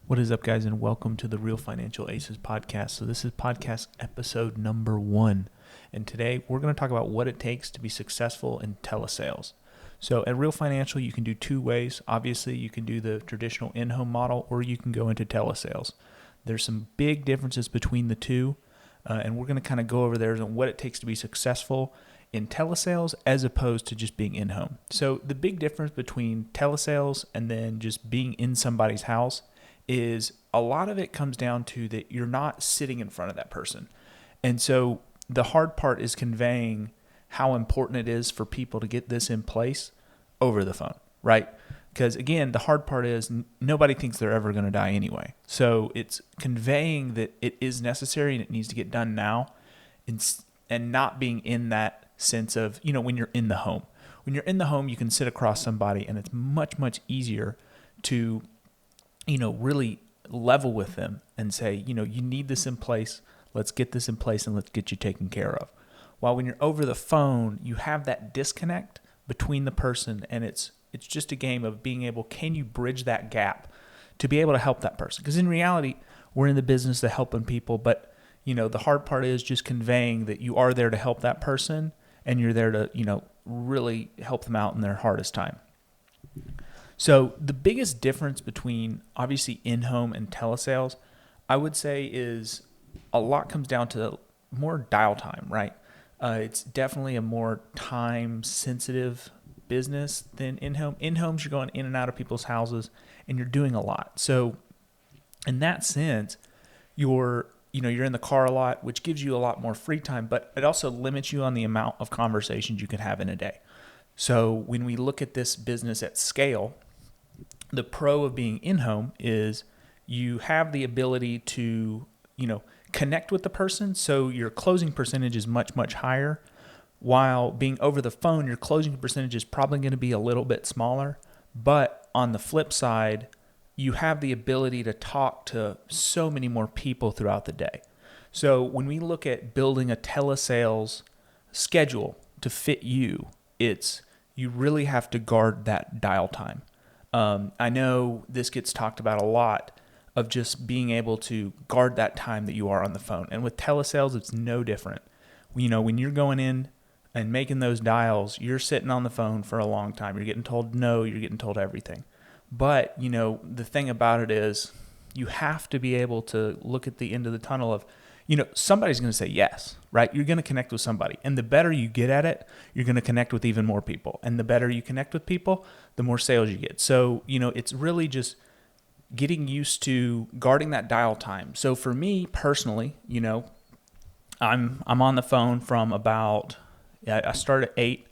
What is up, guys, and welcome to the Real Financial Aces podcast. So this is podcast episode number 1, and today we're going to talk about what it takes to be successful in telesales. So at Real Financial, you can do two ways. Obviously, you can do the traditional in-home model, or you can go into telesales. There's some big differences between the two, and we're going to kind of go over there on what it takes to be successful in telesales as opposed to just being in-home. So the big difference between telesales and then just being in somebody's house is a lot of it comes down to that you're not sitting in front of that person. And so the hard part is conveying how important it is for people to get this in place over the phone, right? Because again, the hard part is nobody thinks they're ever going to die anyway. So it's conveying that it is necessary and it needs to get done now, and not being in that sense of, when you're in the home. When you're in the home, you can sit across somebody and it's much, much easier to really level with them and say, you need this in place. Let's get this in place and let's get you taken care of. While when you're over the phone, you have that disconnect between the person, and it's just a game of being able, can you bridge that gap to be able to help that person? Because in reality, we're in the business of helping people, but the hard part is just conveying that you are there to help that person and you're there to, really help them out in their hardest time. So the biggest difference between obviously in-home and telesales, I would say, is a lot comes down to more dial time, right? It's definitely a more time-sensitive business than in-home. In-homes, you're going in and out of people's houses, and you're doing a lot. So in that sense, you're in the car a lot, which gives you a lot more free time, but it also limits you on the amount of conversations you can have in a day. So when we look at this business at scale, the pro of being in-home is you have the ability to, connect with the person. So your closing percentage is much, much higher. While being over the phone, your closing percentage is probably going to be a little bit smaller. But on the flip side, you have the ability to talk to so many more people throughout the day. So when we look at building a telesales schedule to fit you, you really have to guard that dial time. I know this gets talked about a lot of just being able to guard that time that you are on the phone. And with telesales, it's no different. When you're going in and making those dials, you're sitting on the phone for a long time. You're getting told no, you're getting told everything. But, the thing about it is you have to be able to look at the end of the tunnel of, somebody's going to say yes, right? You're going to connect with somebody. And the better you get at it, you're going to connect with even more people. And the better you connect with people, the more sales you get. So, it's really just getting used to guarding that dial time. So for me personally, I'm on the phone from about, I start at 8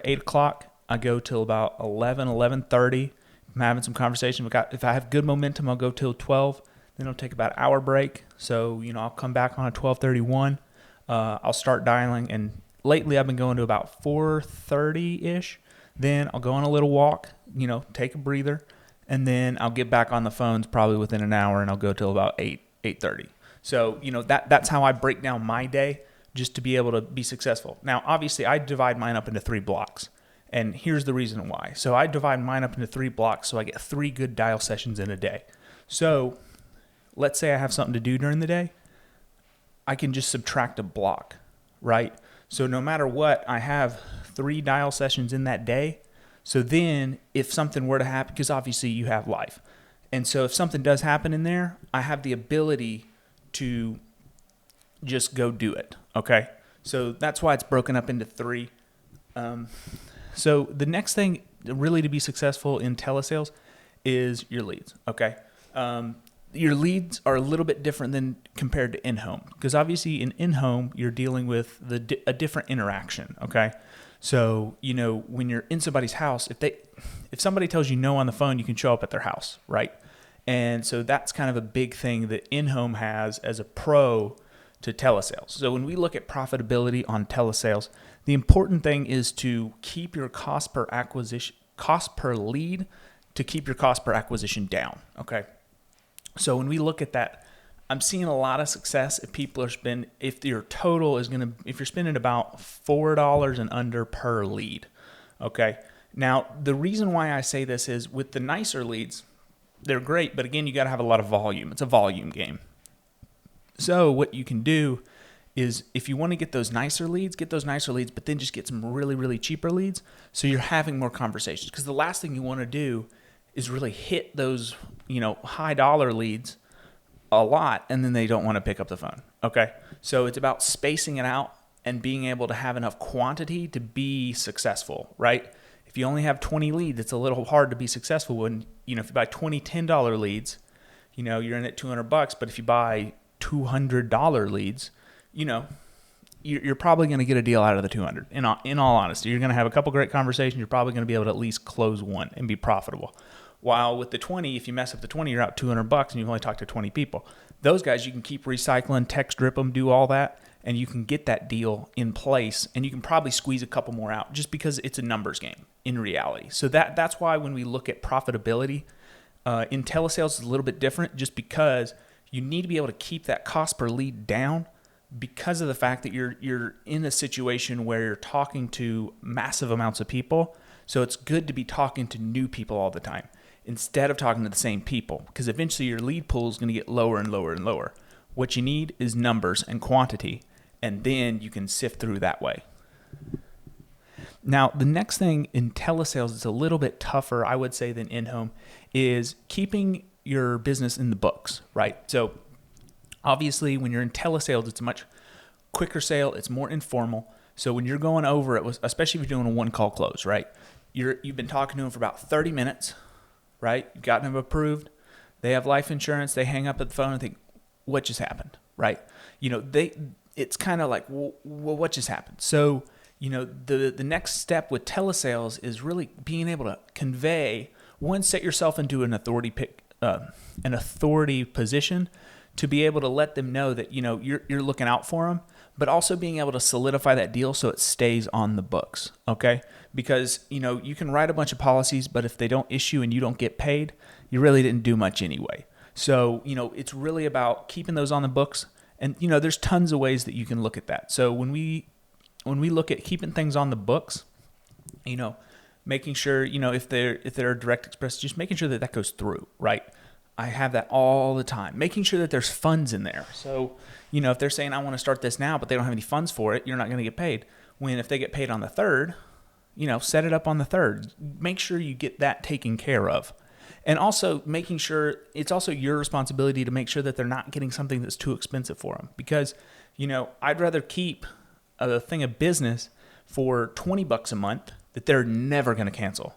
o'clock. I go till about 11:30. I'm having some conversation. If I have good momentum, I'll go till 12. Then I'll take about an hour break. So, I'll come back on at 12:31. I'll start dialing. And lately I've been going to about 4:30-ish. Then I'll go on a little walk, take a breather. And then I'll get back on the phones probably within an hour, and I'll go till about 8:30. So, that's how I break down my day just to be able to be successful. Now, obviously, I divide mine up into 3 blocks. And here's the reason why. So I divide mine up into 3 blocks so I get 3 good dial sessions in a day. So let's say I have something to do during the day. I can just subtract a block, right? So no matter what, I have 3 dial sessions in that day. So then if something were to happen, because obviously you have life. And so if something does happen in there, I have the ability to just go do it, okay? So that's why it's broken up into 3. So the next thing really to be successful in telesales is your leads, okay? Your leads are a little bit different than compared to in-home, because obviously in in-home, you're dealing with a different interaction, okay? So, when you're in somebody's house, if somebody tells you no on the phone, you can show up at their house, right? And so that's kind of a big thing that in-home has as a pro to telesales. So when we look at profitability on telesales, the important thing is to keep your cost per lead, to keep your cost per acquisition down, okay? So when we look at that, I'm seeing a lot of success if people are if you're spending about $4 and under per lead, okay? Now, the reason why I say this is with the nicer leads, they're great, but again, you got to have a lot of volume. It's a volume game. So what you can do is if you want to get those nicer leads, but then just get some really, really cheaper leads. So you're having more conversations, because the last thing you want to do is really hit those, high dollar leads a lot, and then they don't want to pick up the phone. Okay. So it's about spacing it out and being able to have enough quantity to be successful, right? If you only have 20 leads, it's a little hard to be successful when, if you buy 20 $10 leads, you're in at $200, but if you buy $200 leads, you're probably going to get a deal out of the 200. In all honesty, you're going to have a couple great conversations. You're probably going to be able to at least close one and be profitable. While with the 20, if you mess up the 20, you're out $200 and you've only talked to 20 people. Those guys, you can keep recycling, text drip them, do all that, and you can get that deal in place, and you can probably squeeze a couple more out just because it's a numbers game in reality. So that's why when we look at profitability, in telesales is a little bit different, just because you need to be able to keep that cost per lead down, because of the fact that you're in a situation where you're talking to massive amounts of people. So it's good to be talking to new people all the time instead of talking to the same people, because eventually your lead pool is going to get lower and lower and lower. What you need is numbers and quantity, and then you can sift through that way. Now, the next thing in telesales is a little bit tougher, I would say, than in-home, is keeping your business in the books, right? So obviously, when you're in telesales, it's a much quicker sale. It's more informal. So when you're going over it, especially if you're doing a one-call close, right? You've been talking to them for about 30 minutes, right? You've gotten them approved. They have life insurance. They hang up at the phone and think, what just happened, right? It's kind of like, well, what just happened? So, the next step with telesales is really being able to convey, set yourself into an authority position to be able to let them know that, you're looking out for them, but also being able to solidify that deal so it stays on the books. Okay. Because, you can write a bunch of policies, but if they don't issue and you don't get paid, you really didn't do much anyway. So, it's really about keeping those on the books. And, there's tons of ways that you can look at that. So when we look at keeping things on the books, making sure, if they're direct express, just making sure that goes through, right? I have that all the time, making sure that there's funds in there. So, if they're saying, I want to start this now, but they don't have any funds for it, you're not going to get paid. If they get paid on the 3rd, set it up on the 3rd. Make sure you get that taken care of. And also making sure it's also your responsibility to make sure that they're not getting something that's too expensive for them. Because, I'd rather keep a thing of business for $20 a month that they're never going to cancel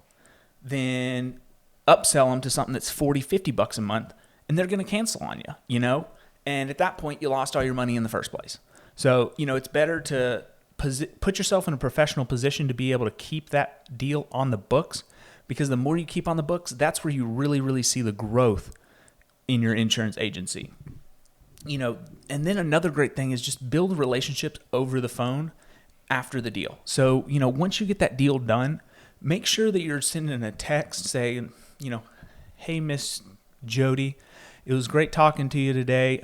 than upsell them to something that's $40-$50 a month and they're going to cancel on you, and at that point you lost all your money in the first place. So, it's better to put yourself in a professional position to be able to keep that deal on the books, because the more you keep on the books, that's where you really, really see the growth in your insurance agency. And then another great thing is just build relationships over the phone after the deal. So, once you get that deal done, make sure that you're sending a text saying, hey, Miss Jody, it was great talking to you today.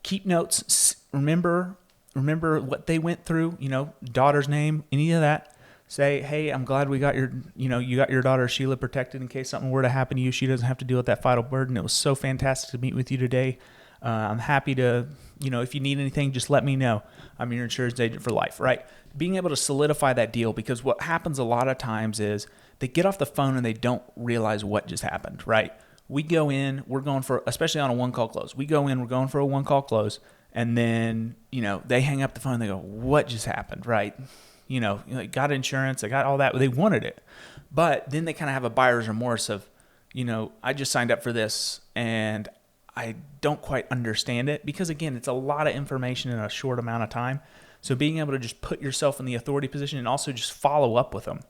Keep notes. Remember what they went through, daughter's name, any of that. Say, hey, I'm glad we got you got your daughter Sheila protected in case something were to happen to you. She doesn't have to deal with that final burden. It was so fantastic to meet with you today. I'm happy to, if you need anything, just let me know. I'm your insurance agent for life, right? Being able to solidify that deal, because what happens a lot of times is they get off the phone and they don't realize what just happened, right? We go in, we're going for, especially on a one-call close, we're going for a one-call close, and then, they hang up the phone and they go, what just happened, right? Got insurance, I got all that. They wanted it. But then they kind of have a buyer's remorse of, I just signed up for this and I don't quite understand it, because again, it's a lot of information in a short amount of time. So being able to just put yourself in the authority position and also just follow up with them,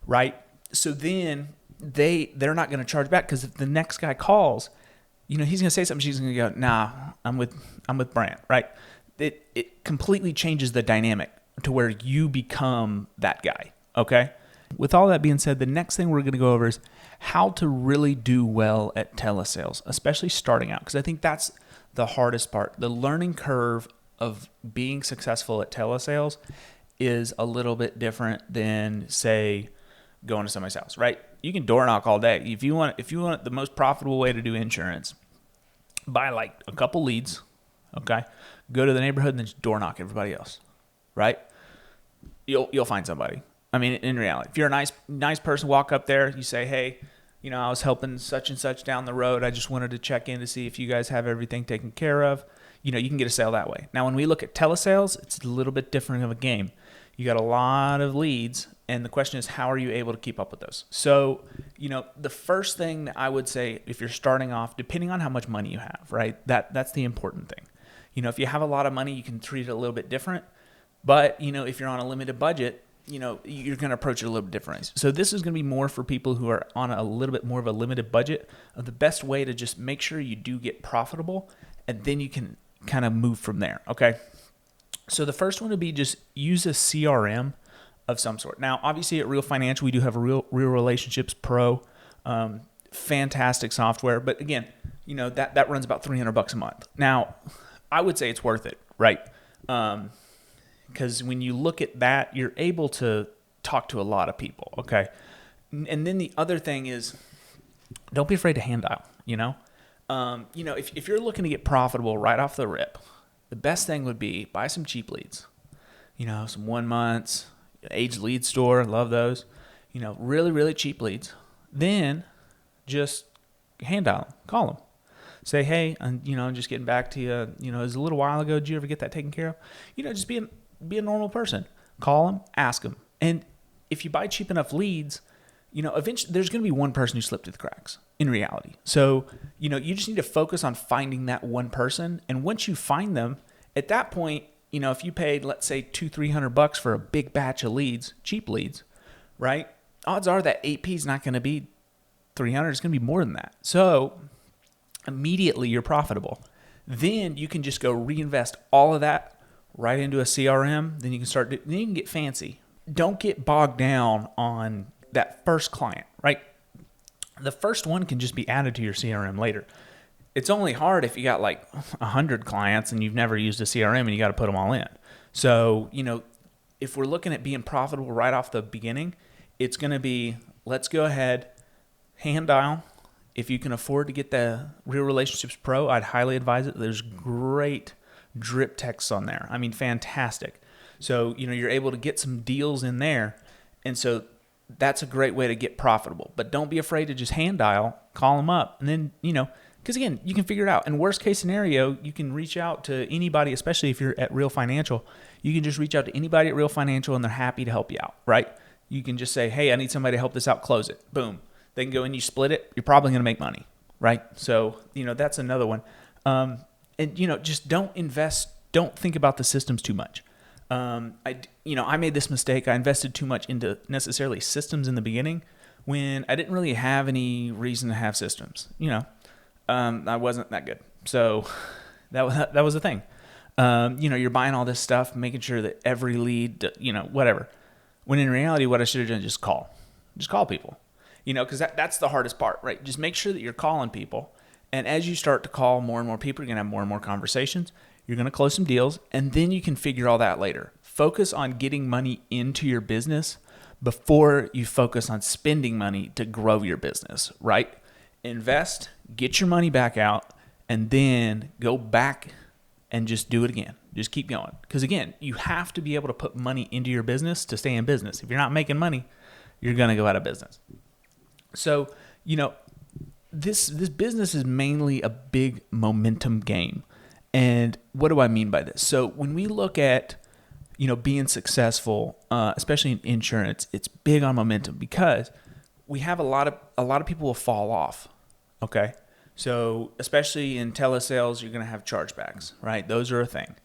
right? So then they're not going to charge back, because if the next guy calls, he's going to say something, she's going to go, nah, I'm with Brant, right? It completely changes the dynamic to where you become that guy, okay? With all that being said, the next thing we're going to go over is how to really do well at telesales, especially starting out, because I think that's the hardest part. The learning curve of being successful at telesales is a little bit different than, say, going to somebody's house, right? can door knock all day. If you want the most profitable way to do insurance, buy like a couple leads, okay? Go to the neighborhood and then just door knock everybody else, right? You'll find somebody. I mean, in reality, if you're a nice person, walk up there, you say, hey, I was helping such and such down the road. I just wanted to check in to see if you guys have everything taken care of. You can get a sale that way. Now, when we look at telesales, it's a little bit different of a game. You got a lot of leads, and the question is, how are you able to keep up with those? So, the first thing that I would say, if you're starting off, depending on how much money you have, right? That's the important thing. If you have a lot of money, you can treat it a little bit different. But, if you're on a limited budget, you're going to approach it a little bit differently. So this is going to be more for people who are on a little bit more of a limited budget. The best way to just make sure you do get profitable, and then you can kind of move from there, okay? So the first one would be just use a CRM of some sort. Now, obviously at Real Financial, we do have a Real Relationships Pro, fantastic software. But again, that runs about $300 a month. Now, I would say it's worth it, right? Because when you look at that, you're able to talk to a lot of people, okay? And then the other thing is, don't be afraid to hand dial, if you're looking to get profitable right off the rip, the best thing would be buy some cheap leads, some 1 months, Age Lead Store, love those, really, really cheap leads. Then just hand dial them, call them. Say, hey, I'm just getting back to you. It was a little while ago. Did you ever get that taken care of? Just be a normal person. Call them, ask them. And if you buy cheap enough leads, eventually there's going to be one person who slipped through the cracks in reality. So, you just need to focus on finding that one person. And once you find them, at that point, if you paid, let's say $200-$300 for a big batch of leads, cheap leads, right? Odds are that AP is not going to be $300. It's going to be more than that. So immediately you're profitable. Then you can just go reinvest all of that right into a CRM. Then you can get fancy. Don't get bogged down on that first client, right? The first one can just be added to your CRM later. It's only hard if you got like 100 clients and you've never used a CRM and you got to put them all in. So, if we're looking at being profitable right off the beginning, it's going to be, let's go ahead, hand dial. If you can afford to get the Real Relationships Pro, I'd highly advise it. There's great drip texts on there. I mean, fantastic. So, you're able to get some deals in there. And so that's a great way to get profitable. But don't be afraid to just hand dial, call them up. And then, because again, you can figure it out. In worst case scenario, you can reach out to anybody, especially if you're at Real Financial. You can just reach out to anybody at Real Financial and they're happy to help you out, right? You can just say, hey, I need somebody to help this out, close it. Boom. They can go and you split it. You're probably going to make money, right? So, that's another one. And, just don't think about the systems too much. I made this mistake. I invested too much into necessarily systems in the beginning when I didn't really have any reason to have systems. I wasn't that good. So that was the thing. You're buying all this stuff, making sure that every lead, whatever. When in reality, what I should have done is just call people, because that's the hardest part, right? Just make sure that you're calling people. And as you start to call more and more people, you're going to have more and more conversations. You're going to close some deals, and then you can figure all that later. Focus on getting money into your business before you focus on spending money to grow your business, right? Invest, get your money back out, and then go back and just do it again. Just keep going. Because again, you have to be able to put money into your business to stay in business. If you're not making money, you're going to go out of business. So, this business is mainly a big momentum game. And what do I mean by this? So when we look at, being successful, especially in insurance, it's big on momentum because we have a lot of people will fall off. Okay. So especially in telesales, you're going to have chargebacks, right? Those are a thing.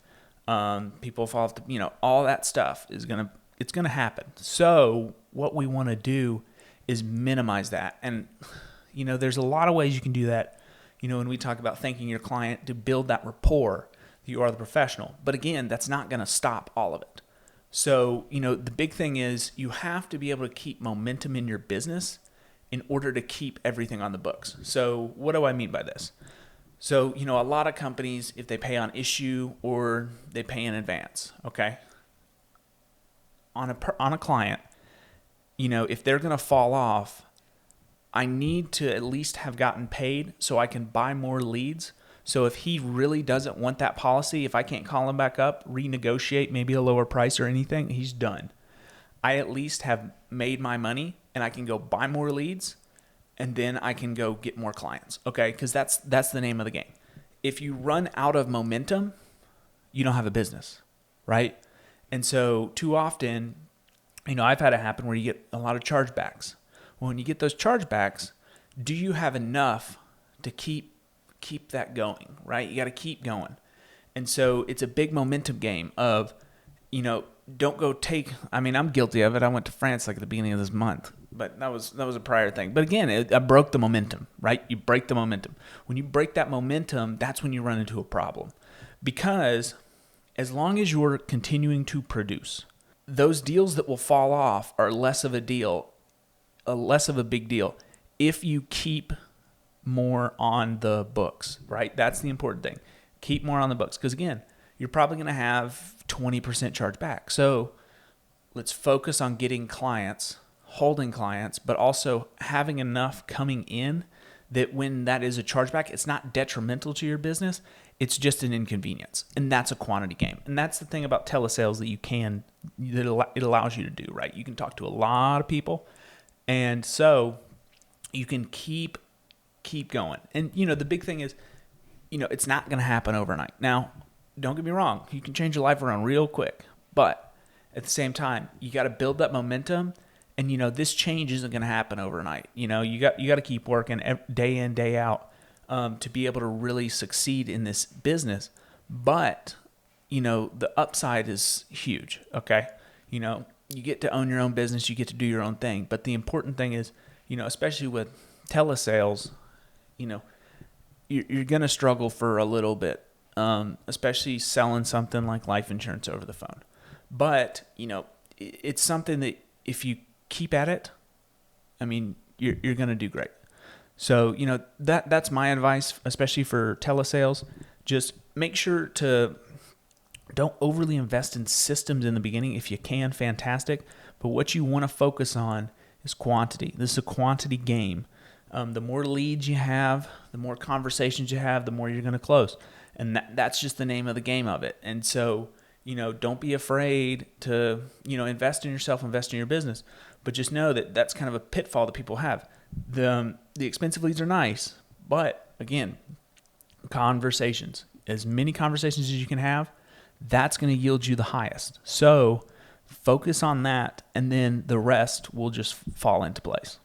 People fall off, all that stuff it's going to happen. So what we want to do is minimize that. And, there's a lot of ways you can do that. When we talk about thanking your client to build that rapport, you are the professional. But again, that's not going to stop all of it. So, the big thing is you have to be able to keep momentum in your business in order to keep everything on the books. So what do I mean by this? So, a lot of companies, if they pay on issue or they pay in advance, okay? On a client, if they're going to fall off, I need to at least have gotten paid so I can buy more leads. So if he really doesn't want that policy, if I can't call him back up, renegotiate maybe a lower price or anything, he's done. I at least have made my money and I can go buy more leads and then I can go get more clients. Okay? Because that's the name of the game. If you run out of momentum, you don't have a business, right? And so too often, I've had it happen where you get a lot of chargebacks. Well, when you get those chargebacks, do you have enough to keep that going, right? You got to keep going. And so it's a big momentum game of, don't go I'm guilty of it. I went to France like at the beginning of this month, but that was a prior thing. But again, I broke the momentum, right? You break the momentum. When you break that momentum, that's when you run into a problem. Because as long as you're continuing to produce, those deals that will fall off are less of a big deal if you keep more on the books, right? That's the important thing. Keep more on the books. Because again, you're probably going to have 20% charge back. So let's focus on getting clients, holding clients, but also having enough coming in that when that is a chargeback, it's not detrimental to your business. It's just an inconvenience. And that's a quantity game. And that's the thing about telesales that it allows you to do, right? You can talk to a lot of people. And so you can keep going. And, the big thing is, it's not going to happen overnight. Now, don't get me wrong. You can change your life around real quick. But at the same time, you got to build that momentum. And, this change isn't going to happen overnight. You got to keep working day in, day out to be able to really succeed in this business. But, the upside is huge, okay? You get to own your own business. You get to do your own thing. But the important thing is, especially with telesales, you're going to struggle for a little bit, especially selling something like life insurance over the phone. But, it's something that if you keep at it, you're going to do great. So, that's my advice, especially for telesales. Just make sure to don't overly invest in systems in the beginning. If you can, fantastic. But what you want to focus on is quantity. This is a quantity game. The more leads you have, the more conversations you have, the more you're going to close. And that's just the name of the game of it. And so, don't be afraid to, invest in yourself, invest in your business. But just know that that's kind of a pitfall that people have. The expensive leads are nice, but again, conversations. As many conversations as you can have, that's going to yield you the highest. So focus on that, and then the rest will just fall into place.